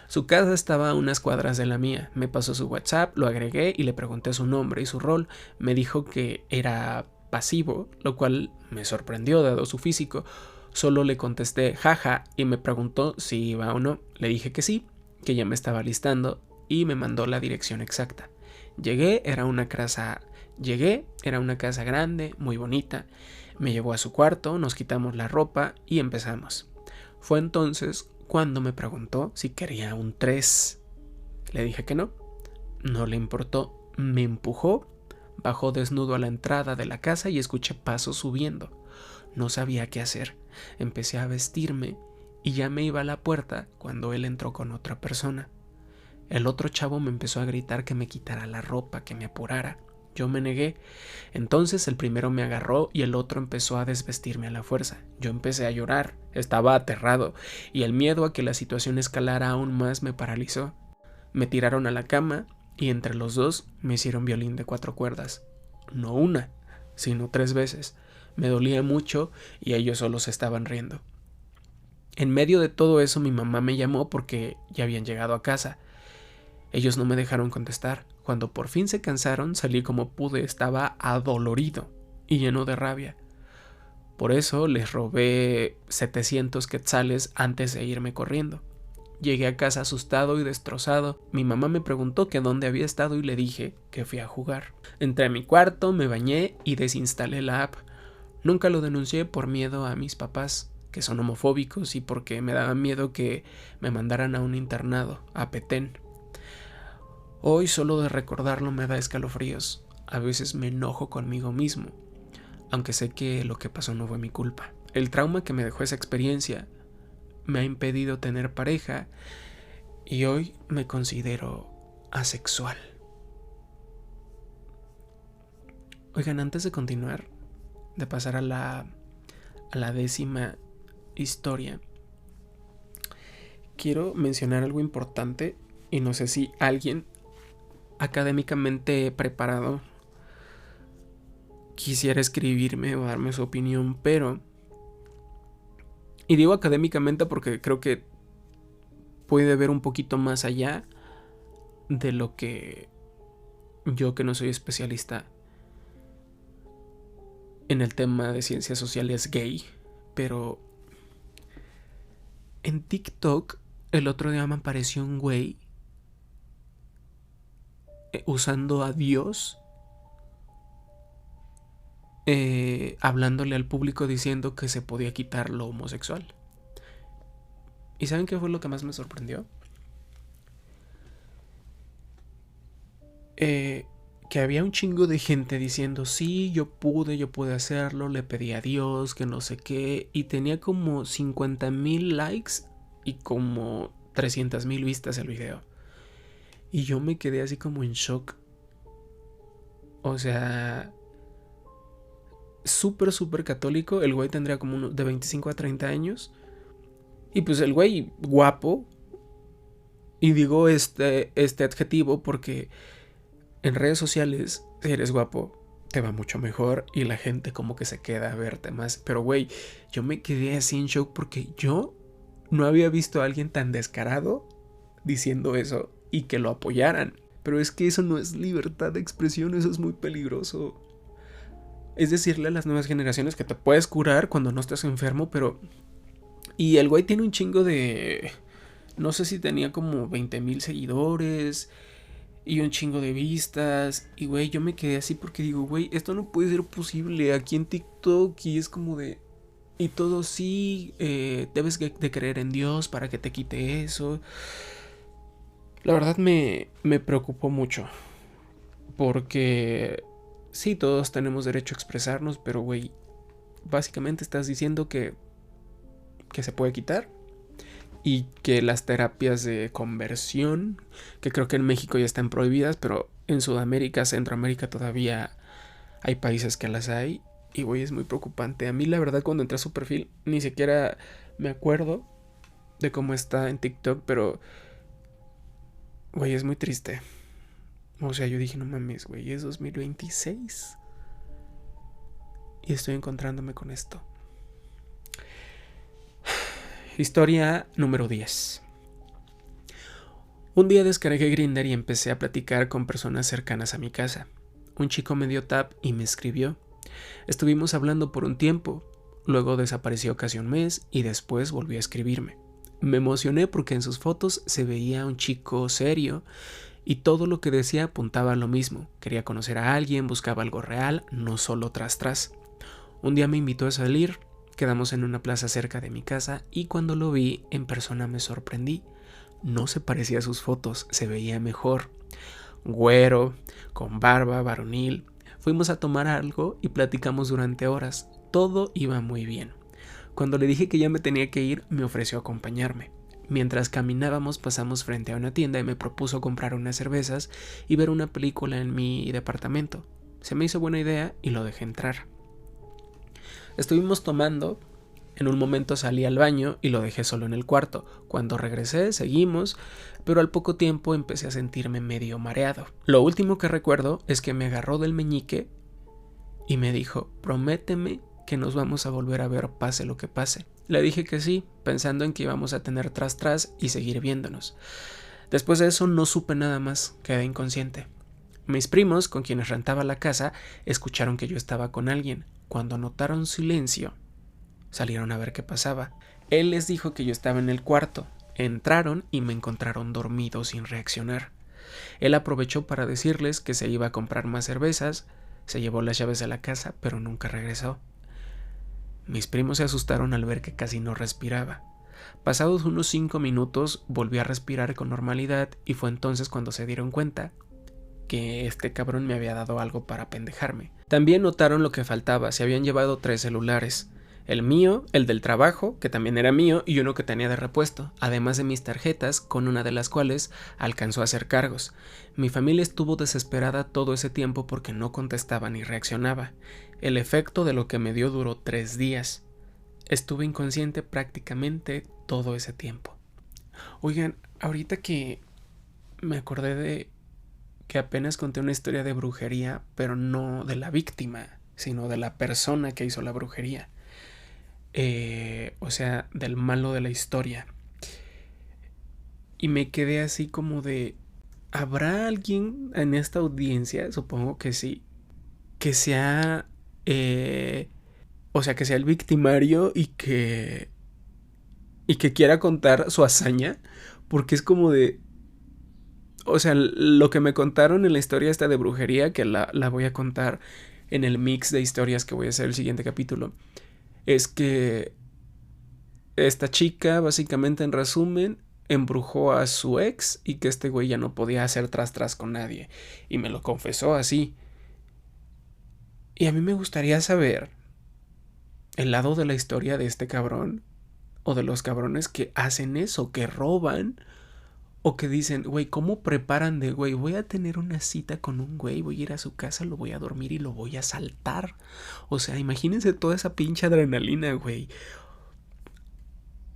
Su casa estaba a unas cuadras de la mía. Me pasó su WhatsApp, lo agregué y le pregunté su nombre y su rol. Me dijo que era pasivo, lo cual me sorprendió dado su físico. Solo le contesté jaja y me preguntó si iba o no. Le dije que sí, que ya me estaba listando y me mandó la dirección exacta. Llegué, era una casa grande, muy bonita. Me llevó a su cuarto, nos quitamos la ropa y empezamos. Fue entonces cuando me preguntó si quería un 3. Le dije que no. No le importó. Me empujó, bajó desnudo a la entrada de la casa y escuché pasos subiendo. No sabía qué hacer. Empecé a vestirme y ya me iba a la puerta cuando él entró con otra persona. El otro chavo me empezó a gritar que me quitara la ropa, que me apurara. Yo me negué. Entonces el primero me agarró y el otro empezó a desvestirme a la fuerza. Yo empecé a llorar, estaba aterrado, y el miedo a que la situación escalara aún más me paralizó. Me tiraron a la cama y entre los dos me hicieron violín de 4 cuerdas. No una, sino 3 veces. Me dolía mucho y ellos solo se estaban riendo. En medio de todo eso mi mamá me llamó porque ya habían llegado a casa. Ellos no me dejaron contestar. Cuando por fin se cansaron, salí como pude. Estaba adolorido y lleno de rabia. Por eso les robé 700 quetzales antes de irme corriendo. Llegué a casa asustado y destrozado. Mi mamá me preguntó que dónde había estado y le dije que fui a jugar. Entré a mi cuarto, me bañé y desinstalé la app. Nunca lo denuncié por miedo a mis papás, que son homofóbicos, y porque me daba miedo que me mandaran a un internado, a Petén. Hoy solo de recordarlo me da escalofríos. A veces me enojo conmigo mismo, aunque sé que lo que pasó no fue mi culpa. El trauma que me dejó esa experiencia me ha impedido tener pareja y hoy me considero asexual. Oigan, antes de continuar, de pasar a la 10ª historia, quiero mencionar algo importante y no sé si alguien académicamente preparado quisiera escribirme o darme su opinión, pero... Y digo académicamente porque creo que puede ver un poquito más allá de lo que yo, que no soy especialista en el tema de ciencias sociales gay, pero en TikTok el otro día me apareció un güey usando a Dios, hablándole al público diciendo que se podía quitar lo homosexual. ¿Y saben qué fue lo que más me sorprendió? Que había un chingo de gente diciendo, sí, yo pude hacerlo, le pedí a Dios, que no sé qué, y tenía como 50,000 likes y como 300,000 vistas el video. Y yo me quedé así como en shock. O sea, súper católico. El güey tendría como de 25 a 30 años. Y pues el güey guapo. Y digo este adjetivo porque en redes sociales, si eres guapo, te va mucho mejor y la gente como que se queda a verte más. Pero güey, yo me quedé así en shock porque yo no había visto a alguien tan descarado diciendo eso y que lo apoyaran. Pero es que eso no es libertad de expresión, eso es muy peligroso. Es decirle a las nuevas generaciones que te puedes curar cuando no estás enfermo, pero... Y el güey tiene un chingo de... No sé si tenía como 20,000 seguidores y un chingo de vistas. Y güey, yo me quedé así porque digo, güey, esto no puede ser posible aquí en TikTok. Y es como de... Y todo sí, debes de creer en Dios para que te quite eso. La verdad me preocupó mucho. Porque sí, todos tenemos derecho a expresarnos, pero güey, básicamente estás diciendo que se puede quitar. Y que las terapias de conversión, que creo que en México ya están prohibidas, pero en Sudamérica, Centroamérica todavía hay países que las hay. Y güey, es muy preocupante. A mí la verdad cuando entré a su perfil ni siquiera me acuerdo de cómo está en TikTok, pero güey, es muy triste. O sea, yo dije, no mames, güey, es 2026 y estoy encontrándome con esto. Historia número 10. Un día descargué Grindr y empecé a platicar con personas cercanas a mi casa. Un chico me dio tap y me escribió. Estuvimos hablando por un tiempo, luego desapareció casi un mes y después volvió a escribirme. Me emocioné porque en sus fotos se veía un chico serio y todo lo que decía apuntaba a lo mismo. Quería conocer a alguien, buscaba algo real, no solo tras. Un día me invitó a salir. Quedamos en una plaza cerca de mi casa y cuando lo vi en persona me sorprendí. No se parecía a sus fotos, se veía mejor. Güero, con barba, varonil. Fuimos a tomar algo y platicamos durante horas. Todo iba muy bien. Cuando le dije que ya me tenía que ir, me ofreció acompañarme. Mientras caminábamos pasamos frente a una tienda y me propuso comprar unas cervezas y ver una película en mi departamento. Se me hizo buena idea y lo dejé entrar. Estuvimos tomando, en un momento salí al baño y lo dejé solo en el cuarto. Cuando regresé seguimos, pero al poco tiempo empecé a sentirme medio mareado. Lo último que recuerdo es que me agarró del meñique y me dijo, prométeme que nos vamos a volver a ver pase lo que pase. Le dije que sí, pensando en que íbamos a tener tras y seguir viéndonos. Después de eso no supe nada más, quedé inconsciente. Mis primos, con quienes rentaba la casa, escucharon que yo estaba con alguien. Cuando notaron silencio, salieron a ver qué pasaba. Él les dijo que yo estaba en el cuarto. Entraron y me encontraron dormido sin reaccionar. Él aprovechó para decirles que se iba a comprar más cervezas, se llevó las llaves de la casa, pero nunca regresó. Mis primos se asustaron al ver que casi no respiraba. Pasados unos 5 minutos volví a respirar con normalidad y fue entonces cuando se dieron cuenta que este cabrón me había dado algo para pendejarme. También notaron lo que faltaba, se habían llevado 3 celulares. El mío, el del trabajo, que también era mío, y uno que tenía de repuesto, además de mis tarjetas, con una de las cuales alcanzó a hacer cargos. Mi familia estuvo desesperada todo ese tiempo porque no contestaba ni reaccionaba. El efecto de lo que me dio duró 3 días. Estuve inconsciente prácticamente todo ese tiempo. Oigan, ahorita que me acordé de que apenas conté una historia de brujería, pero no de la víctima, sino de la persona que hizo la brujería. O sea, del malo de la historia. Y me quedé así como de, ¿habrá alguien en esta audiencia? Supongo que sí. Que sea... o sea, que sea el victimario y que quiera contar su hazaña. Porque es como de... O sea, lo que me contaron en la historia esta de brujería, que la voy a contar en el mix de historias que voy a hacer el siguiente capítulo, es que esta chica, básicamente en resumen, embrujó a su ex y que este güey ya no podía hacer tras con nadie. Y me lo confesó así. Y a mí me gustaría saber el lado de la historia de este cabrón o de los cabrones que hacen eso, que roban o que dicen, güey, ¿cómo preparan de, güey, voy a tener una cita con un güey, voy a ir a su casa, lo voy a dormir y lo voy a asaltar? O sea, imagínense toda esa pinche adrenalina, güey.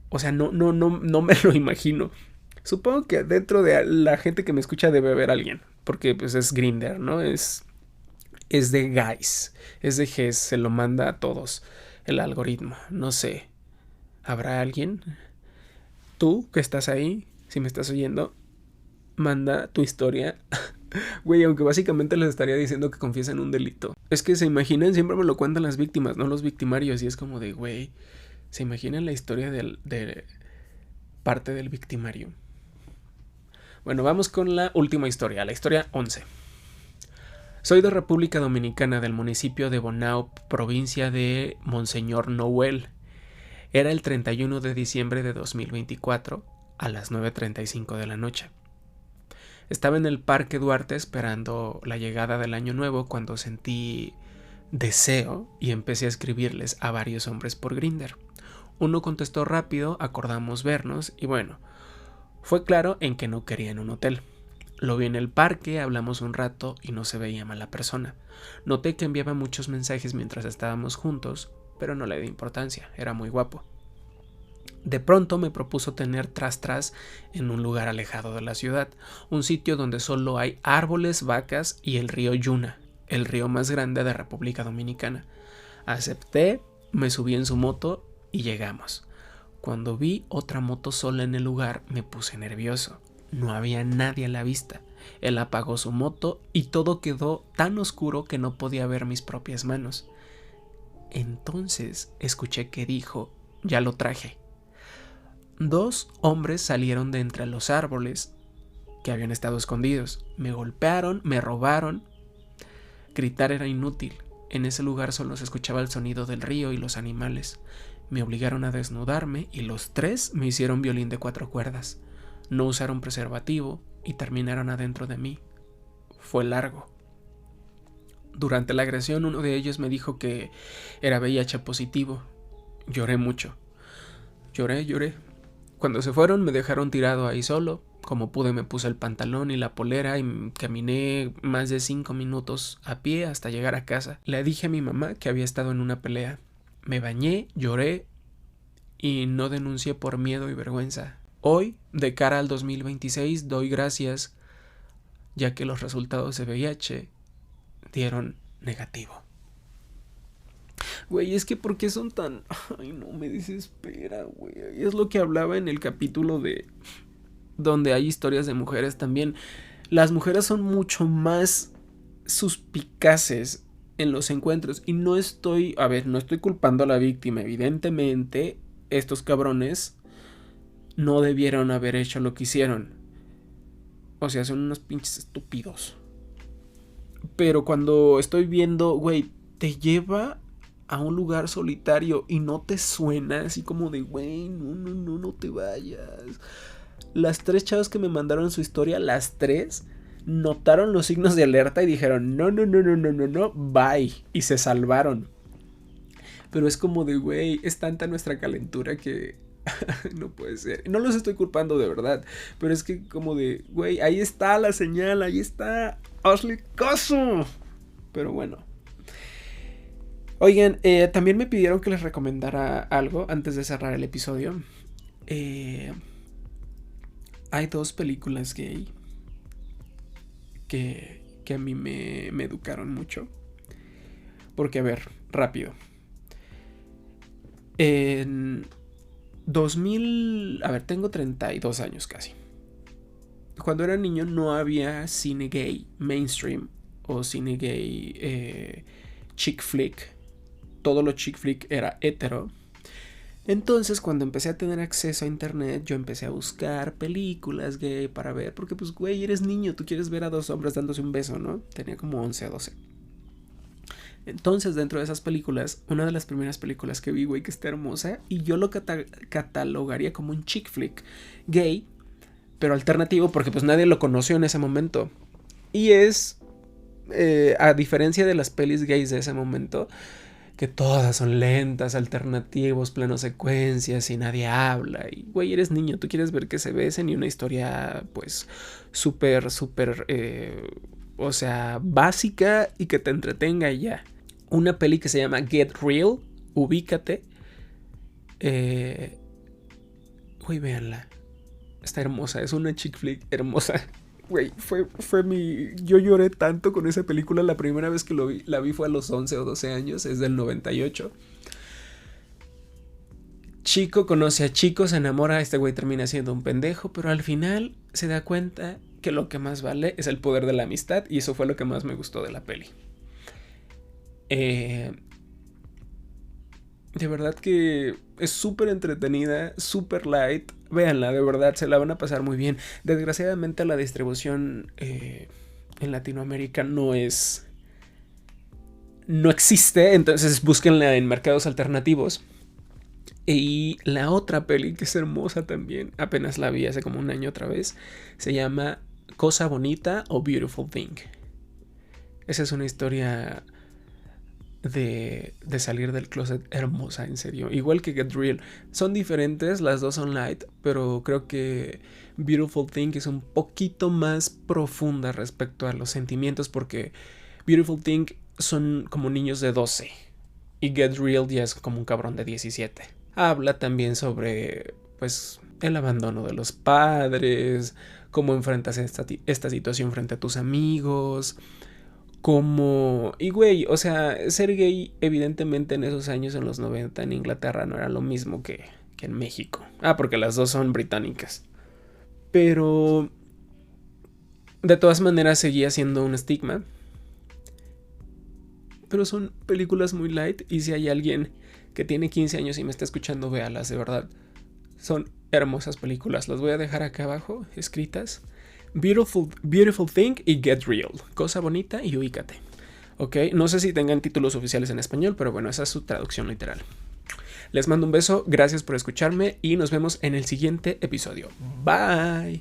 O sea, no me lo imagino. Supongo que dentro de la gente que me escucha debe haber alguien, porque pues es Grindr, ¿no? Es de guys, es de Gs, se lo manda a todos el algoritmo, no sé. ¿Habrá alguien? Tú que estás ahí, si me estás oyendo, manda tu historia. Güey, aunque básicamente les estaría diciendo que confiesen un delito. Es que se imaginan, siempre me lo cuentan las víctimas, no los victimarios, y es como de, güey, se imaginan la historia de parte del victimario. Bueno, vamos con la última historia, la historia 11. Soy de República Dominicana, del municipio de Bonao, provincia de Monseñor Noel. Era el 31 de diciembre de 2024, a las 9:35 de la noche. Estaba en el Parque Duarte esperando la llegada del año nuevo cuando sentí deseo y empecé a escribirles a varios hombres por Grindr. Uno contestó rápido, acordamos vernos y bueno, fue claro en que no quería en un hotel. Lo vi en el parque, hablamos un rato y no se veía mala persona. Noté que enviaba muchos mensajes mientras estábamos juntos, pero no le di importancia, era muy guapo. De pronto me propuso tener tras en un lugar alejado de la ciudad, un sitio donde solo hay árboles, vacas y el río Yuna, el río más grande de República Dominicana. Acepté, me subí en su moto y llegamos. Cuando vi otra moto sola en el lugar me puse nervioso. No había nadie a la vista. Él apagó su moto y todo quedó tan oscuro que no podía ver mis propias manos. Entonces escuché que dijo, ya lo traje. 2 hombres salieron de entre los árboles que habían estado escondidos. Me golpearon, me robaron. Gritar era inútil. En ese lugar solo se escuchaba el sonido del río y los animales. Me obligaron a desnudarme y los 3 me hicieron violín de 4 cuerdas. No usaron preservativo y terminaron adentro de mí. Fue largo. Durante la agresión uno de ellos me dijo que era VIH positivo. Lloré mucho. Lloré. Cuando se fueron me dejaron tirado ahí solo. Como pude me puse el pantalón y la polera y caminé más de 5 minutos a pie hasta llegar a casa. Le dije a mi mamá que había estado en una pelea. Me bañé, lloré y no denuncié por miedo y vergüenza. Hoy, de cara al 2026, doy gracias ya que los resultados de VIH dieron negativo. Güey, es que ¿por qué son tan...? Ay, no, me desespera, güey. Es lo que hablaba en el capítulo de... donde hay historias de mujeres también. Las mujeres son mucho más suspicaces en los encuentros. Y no estoy... A ver, no estoy culpando a la víctima. Evidentemente, estos cabrones no debieron haber hecho lo que hicieron. O sea, son unos pinches estúpidos. Pero cuando estoy viendo, güey, te lleva a un lugar solitario y no te suena así como de, güey, no te vayas. Las 3 chavas que me mandaron su historia, las 3 notaron los signos de alerta y dijeron, no, bye. Y se salvaron. Pero es como de, güey, es tanta nuestra calentura que no puede ser. No los estoy culpando de verdad, pero es que como de, güey, ahí está la señal, ahí está, hazle caso. Pero bueno. Oigan, también me pidieron que les recomendara algo antes de cerrar el episodio. Hay dos películas gay que a mí me educaron mucho. Porque, a ver, rápido. En 2000... A ver, tengo 32 años casi. Cuando era niño no había cine gay mainstream o cine gay chick flick. Todo lo chick flick era hetero. Entonces, cuando empecé a tener acceso a internet, yo empecé a buscar películas gay para ver. Porque, pues, güey, eres niño, tú quieres ver a dos hombres dándose un beso, ¿no? Tenía como 11 o 12. Entonces, dentro de esas películas, una de las primeras películas que vi, güey, que está hermosa, y yo lo catalogaría como un chick flick gay, pero alternativo, porque pues nadie lo conoció en ese momento. Y es, a diferencia de las pelis gays de ese momento, que todas son lentas, alternativos, plano secuencias y nadie habla. Y, güey, eres niño, tú quieres ver que se besen y una historia, pues, súper, o sea, básica y que te entretenga y ya. Una peli que se llama Get Real, ubícate. Güey, véanla. Está hermosa, es una chick flick hermosa. Güey, fue mi... Yo lloré tanto con esa película. La primera vez que la vi fue a los 11 o 12 años, es del 98. Chico conoce a chico, se enamora, este güey termina siendo un pendejo, pero al final se da cuenta que lo que más vale es el poder de la amistad, y eso fue lo que más me gustó de la peli. De verdad que es súper entretenida, súper light. Véanla, de verdad, se la van a pasar muy bien. Desgraciadamente la distribución en Latinoamérica no existe, entonces búsquenla en mercados alternativos. Y la otra peli que es hermosa también, apenas la vi hace como un año otra vez, se llama Cosa Bonita o Beautiful Thing. Esa es una historia de salir del closet hermosa, en serio. Igual que Get Real. Son diferentes, las dos son light, pero creo que Beautiful Thing es un poquito más profunda respecto a los sentimientos, porque Beautiful Thing son como niños de 12 y Get Real ya es como un cabrón de 17. Habla también sobre, pues, el abandono de los padres, cómo enfrentas esta situación frente a tus amigos, como... Y güey, o sea, ser gay evidentemente en esos años, en los 90 en Inglaterra, no era lo mismo que en México. Porque las dos son británicas. Pero de todas maneras seguía siendo un estigma. Pero son películas muy light, y si hay alguien que tiene 15 años y me está escuchando, véalas, de verdad. Son hermosas películas. Las voy a dejar acá abajo, escritas. Beautiful Thing y Get Real. Cosa bonita y ubícate. Ok, no sé si tengan títulos oficiales en español, pero bueno, esa es su traducción literal. Les mando un beso, gracias por escucharme y nos vemos en el siguiente episodio. Bye.